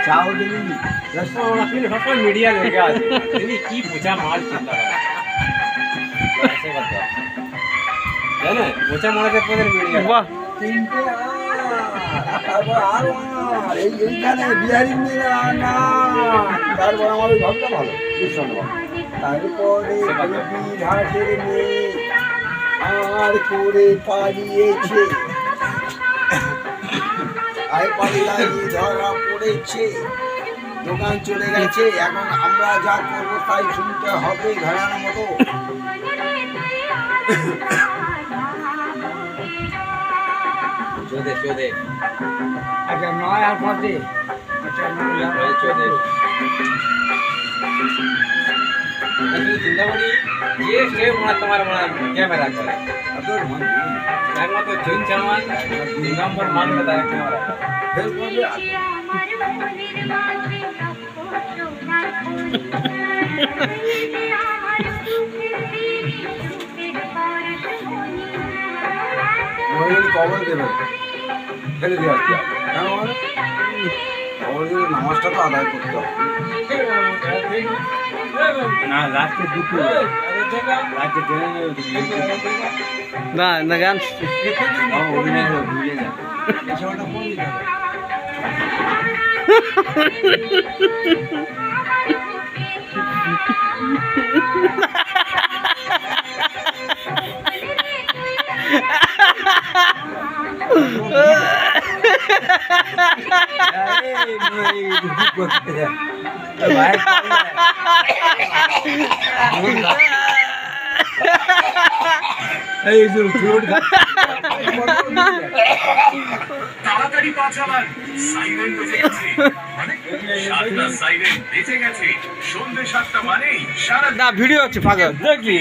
चाहो दिल्ली रसगुल्ला फिर सबको मीडिया लेके आते हैं की पूछा मार चिंता ऐसे बताओ है ना पूछा मार के पहले मीडिया বাহ তিনটে তারপর আরো এইখানে বিহারি মেয়েরা না তারপর আমার ওই ভাবটা ভালো ভীষণ ভালো তারপরে বিহাটের মেয়ে আর করে পালিয়েছে আই পালিয়ে ধরা পড়েছে দোকান চলে গেছে এখন আমরা যা করবো তাই শুনতে হবে ঘরানার মতো चौदह चौदह अच्छा नय আর পদে अच्छा नय चौदह जिंदाबादी ये स्टेप बना तुम्हारा बना कैमरा कर अदर मन मैं तो जून चामान नंबर मान बताया कैमरा फिर बोले মোবাইল কভার দেবে ফেলে দিয়ে আসতে কেন বলো কভার নামাজটা তো আদায় করতে হবে ना लास्ट के दुख लास्ट के না না গান অভিনয় ভুলে যা পেশাটা কোন দিতে হবে তাড়াতাড়ি পা চালান সাইরেন বেজে গেছে মানে সাতটা সাইরেন বেজে গেছে সন্ধ্যে 7টা মানেই সারা না ভিডিও হচ্ছে ফাঁকা দেখলি